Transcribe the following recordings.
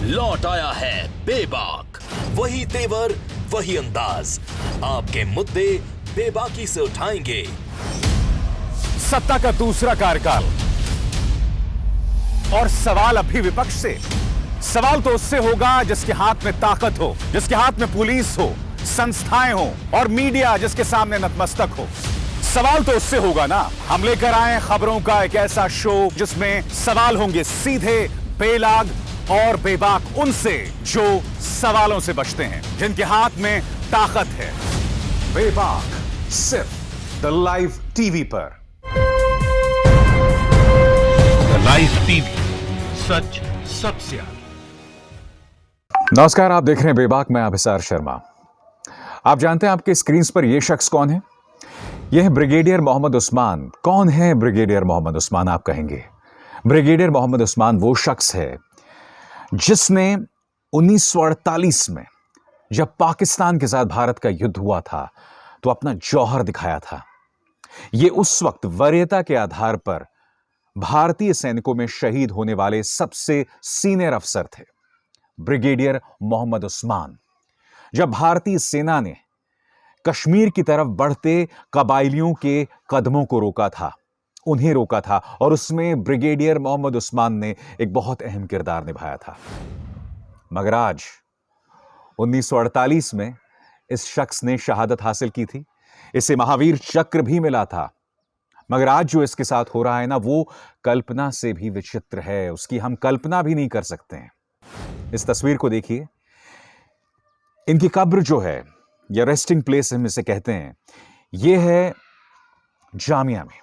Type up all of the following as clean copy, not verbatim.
लौट आया है बेबाक। वही तेवर, वही अंदाज, आपके मुद्दे बेबाकी से उठाएंगे। सत्ता का दूसरा कार्यकाल और सवाल अभी विपक्ष से। सवाल तो उससे होगा जिसके हाथ में ताकत हो, जिसके हाथ में पुलिस हो, संस्थाएं हो और मीडिया जिसके सामने नतमस्तक हो। सवाल तो उससे होगा ना। हम लेकर आए खबरों का एक ऐसा शो जिसमें सवाल होंगे सीधे, बेलाग और बेबाक उनसे जो सवालों से बचते हैं, जिनके हाथ में ताकत है। बेबाक सिर्फ द लाइव टीवी पर। लाइव टीवी, सच सबसे आगे। नमस्कार, आप देख रहे हैं बेबाक, मैं अभिसार शर्मा। आप जानते हैं आपके स्क्रीन पर यह शख्स कौन है? यह है ब्रिगेडियर मोहम्मद उस्मान। कौन है ब्रिगेडियर मोहम्मद उस्मान, आप कहेंगे? ब्रिगेडियर मोहम्मद उस्मान वो शख्स है जिसने 1948 में जब पाकिस्तान के साथ भारत का युद्ध हुआ था तो अपना जौहर दिखाया था। यह उस वक्त वरीयता के आधार पर भारतीय सैनिकों में शहीद होने वाले सबसे सीनियर अफसर थे, ब्रिगेडियर मोहम्मद उस्मान। जब भारतीय सेना ने कश्मीर की तरफ बढ़ते कबायलियों के कदमों को रोका था, उन्हें रोका था, और उसमें ब्रिगेडियर मोहम्मद उस्मान ने एक बहुत अहम किरदार निभाया था। मगर आज 1948 में इस शख्स ने शहादत हासिल की थी, इसे महावीर चक्र भी मिला था। मगर आज जो इसके साथ हो रहा है ना, वो कल्पना से भी विचित्र है, उसकी हम कल्पना भी नहीं कर सकते हैं। इस तस्वीर को देखिए। इनकी कब्र जो है, या रेस्टिंग प्लेस हम इसे कहते हैं, यह है जामिया में।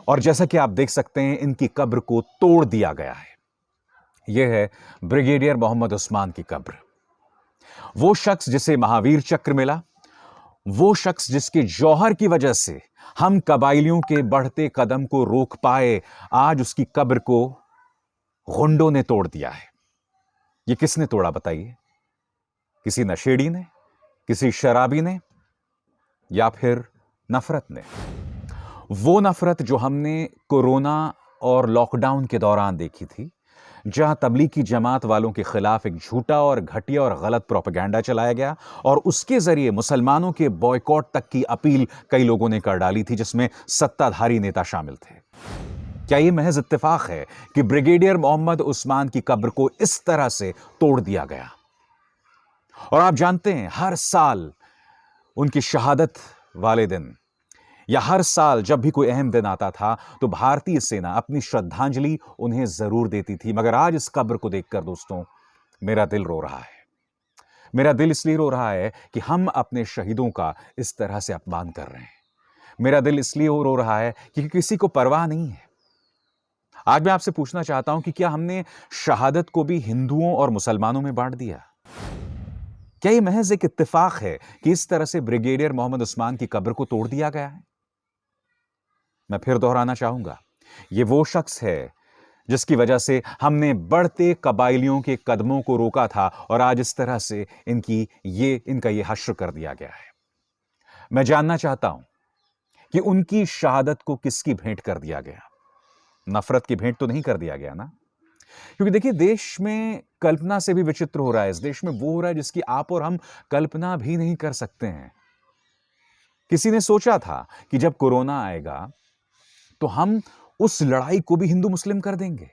और जैसा कि आप देख सकते हैं, इनकी कब्र को तोड़ दिया गया है। यह है ब्रिगेडियर मोहम्मद उस्मान की कब्र। वो शख्स जिसे महावीर चक्र मिला, वो शख्स जिसके जौहर की वजह से हम कबायलियों के बढ़ते कदम को रोक पाए, आज उसकी कब्र को गुंडों ने तोड़ दिया है। ये किसने तोड़ा बताइए? किसी नशेड़ी ने, किसी शराबी ने, या फिर नफरत ने? वो नफरत जो हमने कोरोना और लॉकडाउन के दौरान देखी थी, जहां तबलीगी जमात वालों के खिलाफ एक झूठा और घटिया और गलत प्रोपेगेंडा चलाया गया और उसके जरिए मुसलमानों के बॉयकॉट तक की अपील कई लोगों ने कर डाली थी, जिसमें सत्ताधारी नेता शामिल थे। क्या यह महज इत्तेफाक है कि ब्रिगेडियर मोहम्मद उस्मान की कब्र को इस तरह से तोड़ दिया गया? और आप जानते हैं, हर साल उनकी शहादत वाले दिन या हर साल जब भी कोई अहम दिन आता था तो भारतीय सेना अपनी श्रद्धांजलि उन्हें जरूर देती थी। मगर आज इस कब्र को देखकर दोस्तों, मेरा दिल रो रहा है। मेरा दिल इसलिए रो रहा है कि हम अपने शहीदों का इस तरह से अपमान कर रहे हैं। मेरा दिल इसलिए रो रहा है क्योंकि किसी को परवाह नहीं है। आज मैं आपसे पूछना चाहता हूं कि क्या हमने शहादत को भी हिंदुओं और मुसलमानों में बांट दिया? क्या यह महज एक इत्तेफाक है कि इस तरह से ब्रिगेडियर मोहम्मद उस्मान की कब्र को तोड़ दिया गया है? मैं फिर दोहराना चाहूंगा, यह वो शख्स है जिसकी वजह से हमने बढ़ते कबायलियों के कदमों को रोका था और आज इस तरह से इनका ये हश्र कर दिया गया है। मैं जानना चाहता हूं कि उनकी शहादत को किसकी भेंट कर दिया गया? नफरत की भेंट तो नहीं कर दिया गया ना? क्योंकि देखिए, देश में कल्पना से भी विचित्र हो रहा है। इस देश में वो हो रहा है जिसकी आप और हम कल्पना भी नहीं कर सकते हैं। किसी ने सोचा था कि जब कोरोना आएगा तो हम उस लड़ाई को भी हिंदू मुस्लिम कर देंगे,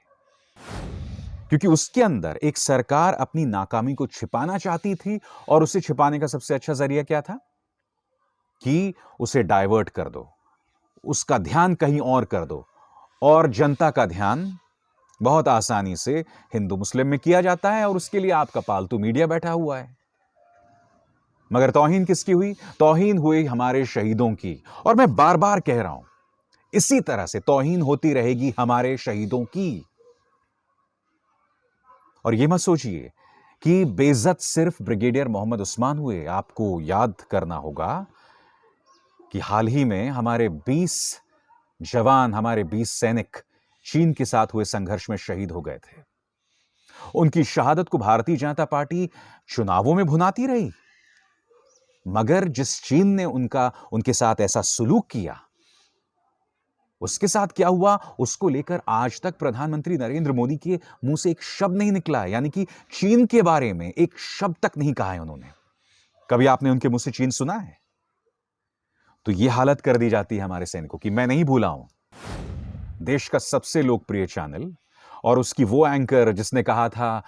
क्योंकि उसके अंदर एक सरकार अपनी नाकामी को छिपाना चाहती थी और उसे छिपाने का सबसे अच्छा जरिया क्या था कि उसे डाइवर्ट कर दो, उसका ध्यान कहीं और कर दो, और जनता का ध्यान बहुत आसानी से हिंदू मुस्लिम में किया जाता है और उसके लिए आपका पालतू मीडिया बैठा हुआ है। मगर तौहीन किसकी हुई? तौहीन हुई हमारे शहीदों की। और मैं बार बार कह रहा हूं, इसी तरह से तौहीन होती रहेगी हमारे शहीदों की। और यह मत सोचिए कि बेइज्जत सिर्फ ब्रिगेडियर मोहम्मद उस्मान हुए। आपको याद करना होगा कि हाल ही में हमारे 20 जवान, हमारे 20 सैनिक चीन के साथ हुए संघर्ष में शहीद हो गए थे। उनकी शहादत को भारतीय जनता पार्टी चुनावों में भुनाती रही, मगर जिस चीन ने उनके साथ ऐसा सुलूक किया, उसके साथ क्या हुआ उसको लेकर आज तक प्रधानमंत्री नरेंद्र मोदी के मुंह से एक शब्द नहीं निकला है, यानी कि चीन के बारे में एक शब्द तक नहीं कहा है उन्होंने। कभी आपने उनके मुंह से चीन सुना है? तो यह हालत कर दी जाती है हमारे सैनिकों की। मैं नहीं भूला हूं देश का सबसे लोकप्रिय चैनल और उसकी वो एंकर जिसने कहा था,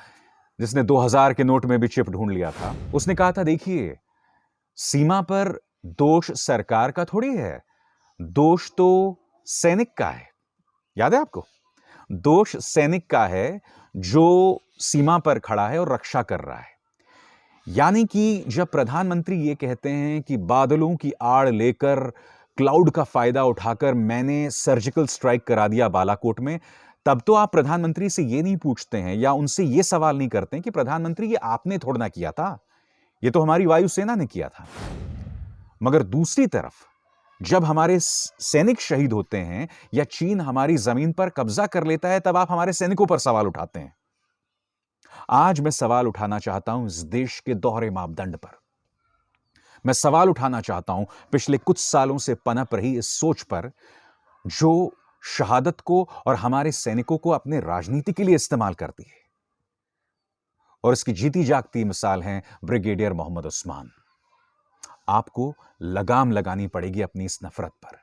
जिसने 2000 के नोट में भी चिप ढूंढ लिया था, उसने कहा था देखिए सीमा पर दोष सरकार का थोड़ी है, दोष तो सैनिक का है। याद है आपको? दोष सैनिक का है जो सीमा पर खड़ा है और रक्षा कर रहा है। यानी कि जब प्रधानमंत्री ये कहते हैं कि बादलों की आड़ लेकर क्लाउड का फायदा उठाकर मैंने सर्जिकल स्ट्राइक करा दिया बालाकोट में, तब तो आप प्रधानमंत्री से ये नहीं पूछते हैं या उनसे ये सवाल नहीं करते हैं कि प्रधानमंत्री ये आपने थोड़ा ना किया था, ये तो हमारी वायुसेना ने किया था। मगर दूसरी तरफ जब हमारे सैनिक शहीद होते हैं या चीन हमारी जमीन पर कब्जा कर लेता है, तब आप हमारे सैनिकों पर सवाल उठाते हैं। आज मैं सवाल उठाना चाहता हूं इस देश के दोहरे मापदंड पर। मैं सवाल उठाना चाहता हूं पिछले कुछ सालों से पनप रही इस सोच पर जो शहादत को और हमारे सैनिकों को अपने राजनीति के लिए इस्तेमाल करती है। और इसकी जीती जागती मिसाल है ब्रिगेडियर मोहम्मद उस्मान। आपको लगाम लगानी पड़ेगी अपनी इस नफरत पर,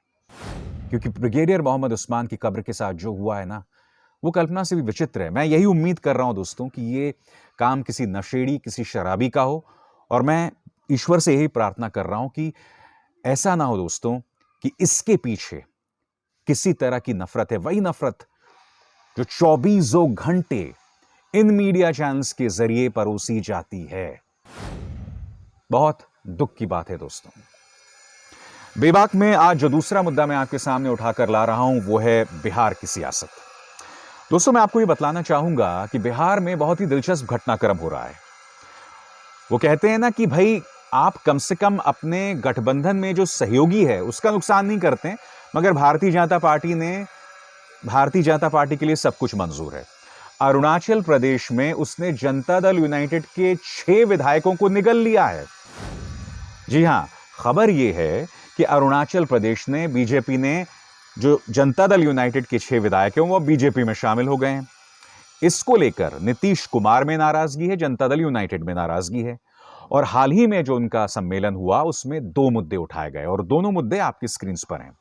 क्योंकि ब्रिगेडियर मोहम्मद उस्मान की कब्र के साथ जो हुआ है ना, वो कल्पना से भी विचित्र है। मैं यही उम्मीद कर रहा हूं दोस्तों कि ये काम किसी नशेड़ी, किसी शराबी का हो, और मैं ईश्वर से यही प्रार्थना कर रहा हूं कि ऐसा ना हो दोस्तों कि इसके पीछे किसी तरह की नफरत है, वही नफरत जो 24 घंटे इन मीडिया चैनल्स के जरिए परोसी जाती है। बहुत दुख की बात है दोस्तों। बेबाक में आज जो दूसरा मुद्दा मैं आपके सामने उठाकर ला रहा हूं वो है बिहार की सियासत। दोस्तों मैं आपको ये बतलाना चाहूंगा कि बिहार में बहुत ही दिलचस्प घटनाक्रम हो रहा है। वो कहते हैं ना कि भाई आप कम से कम अपने गठबंधन में जो सहयोगी है उसका नुकसान नहीं करते, मगर भारतीय जनता पार्टी के लिए सब कुछ मंजूर है। अरुणाचल प्रदेश में उसने जनता दल यूनाइटेड के 6 विधायकों को निगल लिया है। जी हां, खबर यह है कि अरुणाचल प्रदेश ने बीजेपी ने जो जनता दल यूनाइटेड के 6 विधायक हैं वो बीजेपी में शामिल हो गए हैं। इसको लेकर नीतीश कुमार में नाराजगी है, जनता दल यूनाइटेड में नाराजगी है। और हाल ही में जो उनका सम्मेलन हुआ उसमें 2 मुद्दे उठाए गए और दोनों मुद्दे आपकी स्क्रीन पर हैं।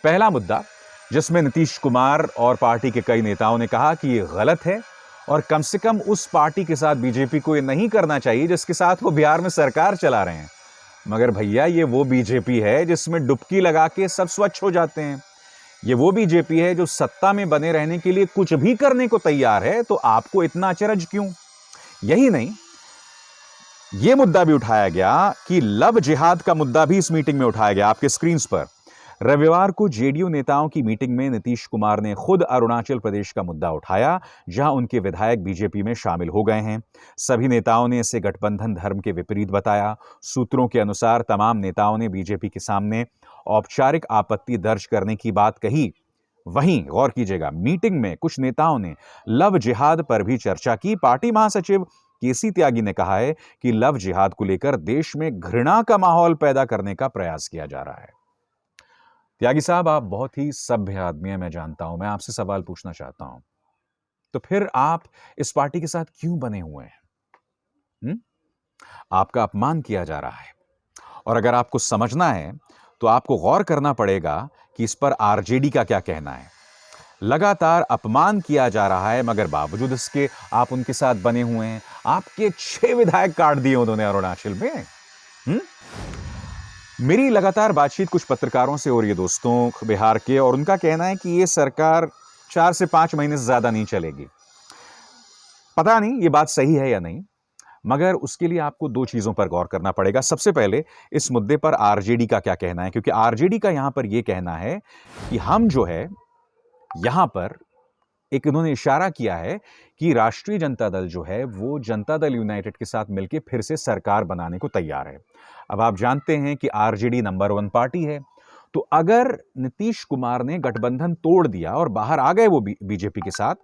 पहला मुद्दा जिसमें नीतीश कुमार और पार्टी के कई नेताओं ने कहा कि यह गलत है और कम से कम उस पार्टी के साथ बीजेपी को यह नहीं करना चाहिए जिसके साथ वो बिहार में सरकार चला रहे हैं। मगर भैया ये वो बीजेपी है जिसमें डुबकी लगा के सब स्वच्छ हो जाते हैं। ये वो बीजेपी है जो सत्ता में बने रहने के लिए कुछ भी करने को तैयार है, तो आपको इतना अचरज क्यों? यही नहीं, यह मुद्दा भी उठाया गया कि लव जिहाद का मुद्दा भी इस मीटिंग में उठाया गया। आपके स्क्रीन पर रविवार को जेडीयू नेताओं की मीटिंग में नीतीश कुमार ने खुद अरुणाचल प्रदेश का मुद्दा उठाया, जहां उनके विधायक बीजेपी में शामिल हो गए हैं। सभी नेताओं ने इसे गठबंधन धर्म के विपरीत बताया। सूत्रों के अनुसार तमाम नेताओं ने बीजेपी के सामने औपचारिक आपत्ति दर्ज करने की बात कही। वहीं गौर कीजिएगा, मीटिंग में कुछ नेताओं ने लव जिहाद पर भी चर्चा की। पार्टी महासचिव केसी त्यागी ने कहा है कि लव जिहाद को लेकर देश में घृणा का माहौल पैदा करने का प्रयास किया जा रहा है। त्यागी साहब, आप बहुत ही सभ्य आदमी हैं, मैं जानता हूं। मैं आपसे सवाल पूछना चाहता हूं, तो फिर आप इस पार्टी के साथ क्यों बने हुए हैं? आपका अपमान किया जा रहा है, और अगर आपको समझना है तो आपको गौर करना पड़ेगा कि इस पर आरजेडी का क्या कहना है। लगातार अपमान किया जा रहा है, मगर बावजूद इसके आप उनके साथ बने हुए हैं। आपके 6 विधायक काट दिए उन्होंने अरुणाचल में। मेरी लगातार बातचीत कुछ पत्रकारों से हो रही है दोस्तों बिहार के, और उनका कहना है कि यह सरकार 4 से 5 महीने से ज्यादा नहीं चलेगी। पता नहीं ये बात सही है या नहीं, मगर उसके लिए आपको 2 चीजों पर गौर करना पड़ेगा। सबसे पहले इस मुद्दे पर आरजेडी का क्या कहना है, क्योंकि आरजेडी का यहां पर यह कहना है कि हम जो है यहां पर एक इन्होंने इशारा किया है कि राष्ट्रीय जनता दल जो है वो जनता दल यूनाइटेड के साथ मिलकर फिर से सरकार बनाने को तैयार है। अब आप जानते हैं कि आरजेडी नंबर 1 पार्टी है, तो अगर नीतीश कुमार ने गठबंधन तोड़ दिया और बाहर आ गए वो बीजेपी के साथ,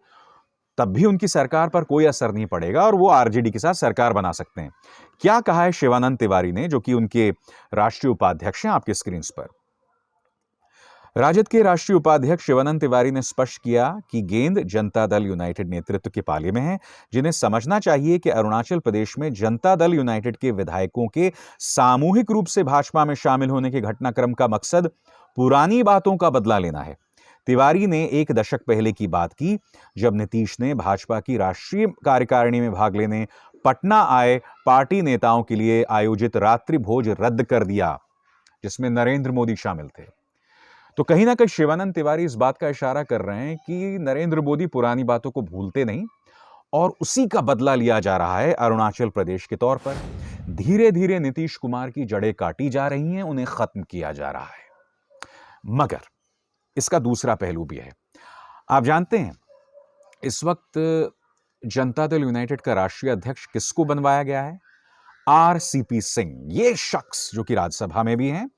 तब भी उनकी सरकार पर कोई असर नहीं पड़ेगा और वो आरजेडी के साथ सरकार बना सकते हैं। क्या कहा है शिवानंद तिवारी ने, जो कि उनके राष्ट्रीय उपाध्यक्ष हैं, आपके स्क्रीन पर। राजद के राष्ट्रीय उपाध्यक्ष शिवानंद तिवारी ने स्पष्ट किया कि गेंद जनता दल यूनाइटेड नेतृत्व के पाले में है, जिन्हें समझना चाहिए कि अरुणाचल प्रदेश में जनता दल यूनाइटेड के विधायकों के सामूहिक रूप से भाजपा में शामिल होने के घटनाक्रम का मकसद पुरानी बातों का बदला लेना है। तिवारी ने एक दशक पहले की बात की, जब नीतीश ने भाजपा की राष्ट्रीय कार्यकारिणी में भाग लेने पटना आए पार्टी नेताओं के लिए आयोजित रात्रि भोज रद्द कर दिया, जिसमें नरेंद्र मोदी शामिल थे। तो कहीं ना कहीं शिवानंद तिवारी इस बात का इशारा कर रहे हैं कि नरेंद्र मोदी पुरानी बातों को भूलते नहीं और उसी का बदला लिया जा रहा है अरुणाचल प्रदेश के तौर पर। धीरे धीरे नीतीश कुमार की जड़ें काटी जा रही हैं, उन्हें खत्म किया जा रहा है। मगर इसका दूसरा पहलू भी है। आप जानते हैं इस वक्त जनता दल यूनाइटेड का राष्ट्रीय अध्यक्ष किसको बनवाया गया है? आरसीपी सिंह। ये शख्स जो कि राज्यसभा में भी हैं,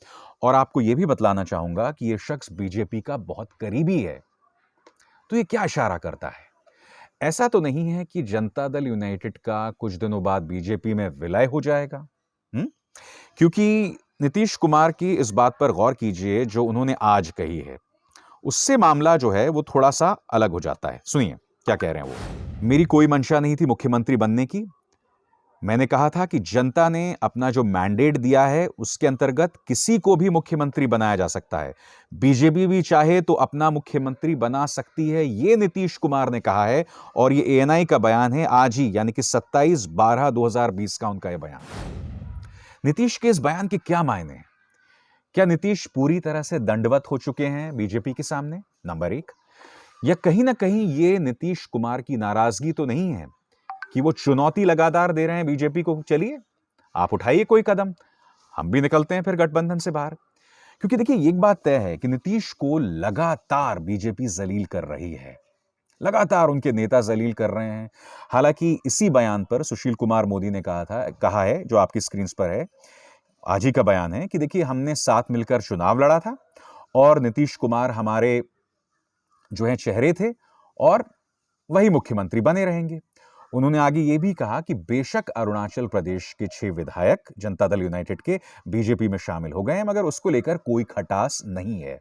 और आपको यह भी बतलाना चाहूंगा कि यह शख्स बीजेपी का बहुत करीबी है। तो ये क्या इशारा करता है? ऐसा तो नहीं है कि जनता दल यूनाइटेड का कुछ दिनों बाद बीजेपी में विलय हो जाएगा। क्योंकि नीतीश कुमार की इस बात पर गौर कीजिए जो उन्होंने आज कही है, उससे मामला जो है वो थोड़ा सा अलग हो जाता है। सुनिए क्या कह रहे हैं वो। मेरी कोई मंशा नहीं थी मुख्यमंत्री बनने की। मैंने कहा था कि जनता ने अपना जो मैंडेट दिया है उसके अंतर्गत किसी को भी मुख्यमंत्री बनाया जा सकता है। बीजेपी भी चाहे तो अपना मुख्यमंत्री बना सकती है, ये नीतीश कुमार ने कहा है। और ये एएनआई का बयान है आज ही, यानी कि 27/12/2020 का उनका यह बयान। नीतीश के इस बयान के क्या मायने हैं? क्या नीतीश पूरी तरह से दंडवत हो चुके हैं बीजेपी के सामने? नंबर एक। या कहीं ना कहीं ये नीतीश कुमार की नाराजगी तो नहीं है कि वो चुनौती लगातार दे रहे हैं बीजेपी को, चलिए आप उठाइए कोई कदम, हम भी निकलते हैं फिर गठबंधन से बाहर। क्योंकि देखिए एक बात तय है कि नीतीश को लगातार बीजेपी जलील कर रही है, लगातार उनके नेता जलील कर रहे हैं। हालांकि इसी बयान पर सुशील कुमार मोदी ने कहा है, जो आपकी स्क्रीन पर है, आज ही का बयान है कि देखिए हमने साथ मिलकर चुनाव लड़ा था और नीतीश कुमार हमारे जो है चेहरे थे और वही मुख्यमंत्री बने रहेंगे। उन्होंने आगे यह भी कहा कि बेशक अरुणाचल प्रदेश के 6 विधायक जनता दल यूनाइटेड के बीजेपी में शामिल हो गए हैं, मगर उसको लेकर कोई खटास नहीं है।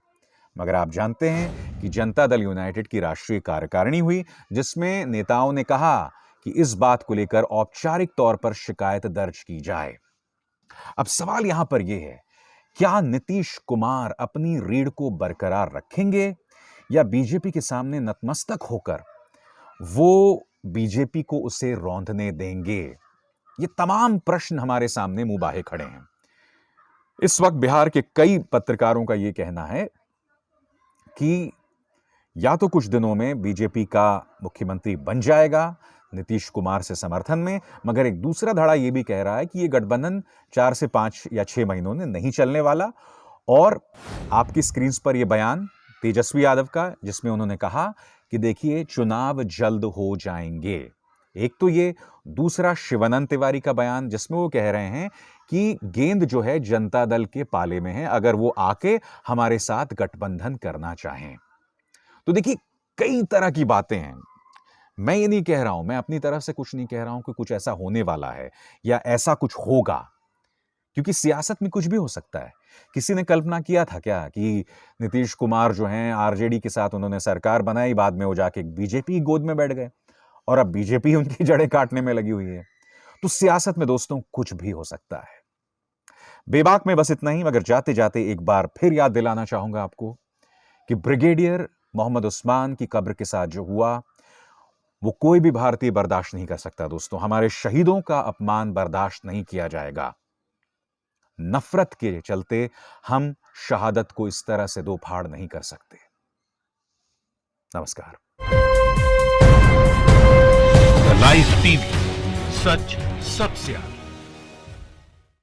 मगर आप जानते हैं कि जनता दल यूनाइटेड की राष्ट्रीय कार्यकारिणी हुई, जिसमें नेताओं ने कहा कि इस बात को लेकर औपचारिक तौर पर शिकायत दर्ज की जाए। अब सवाल यहां पर यह है, क्या नीतीश कुमार अपनी रीढ़ को बरकरार रखेंगे या बीजेपी के सामने नतमस्तक होकर वो बीजेपी को उसे रौंदने देंगे? ये तमाम प्रश्न हमारे सामने मुंह खड़े हैं। इस वक्त बिहार के कई पत्रकारों का यह कहना है कि या तो कुछ दिनों में बीजेपी का मुख्यमंत्री बन जाएगा नीतीश कुमार से समर्थन में, मगर एक दूसरा धड़ा यह भी कह रहा है कि यह गठबंधन 4 से 5 या 6 महीनों में नहीं चलने वाला। और आपकी स्क्रीन पर यह बयान तेजस्वी यादव का, जिसमें उन्होंने कहा कि देखिए चुनाव जल्द हो जाएंगे। एक तो ये, दूसरा शिवानंद तिवारी का बयान जिसमें वो कह रहे हैं कि गेंद जो है जनता दल के पाले में है, अगर वो आके हमारे साथ गठबंधन करना चाहें। तो देखिए कई तरह की बातें हैं। मैं ये नहीं कह रहा हूं, मैं अपनी तरफ से कुछ नहीं कह रहा हूं कि कुछ ऐसा होने वाला है या ऐसा कुछ होगा, क्योंकि सियासत में कुछ भी हो सकता है। किसी ने कल्पना किया था क्या कि नीतीश कुमार जो हैं आरजेडी के साथ उन्होंने सरकार बनाई, बाद में वो जाके बीजेपी गोद में बैठ गए और अब बीजेपी उनकी जड़ें काटने में लगी हुई है। तो सियासत में दोस्तों कुछ भी हो सकता है। बेबाक में बस इतना ही, मगर जाते जाते एक बार फिर याद दिलाना चाहूंगा आपको कि ब्रिगेडियर मोहम्मद उस्मान की कब्र के साथ जो हुआ वो कोई भी भारतीय बर्दाश्त नहीं कर सकता। दोस्तों, हमारे शहीदों का अपमान बर्दाश्त नहीं किया जाएगा। नफरत के चलते हम शहादत को इस तरह से दो फाड़ नहीं कर सकते। नमस्कार। लाइव टीवी, सच सबसे आगे।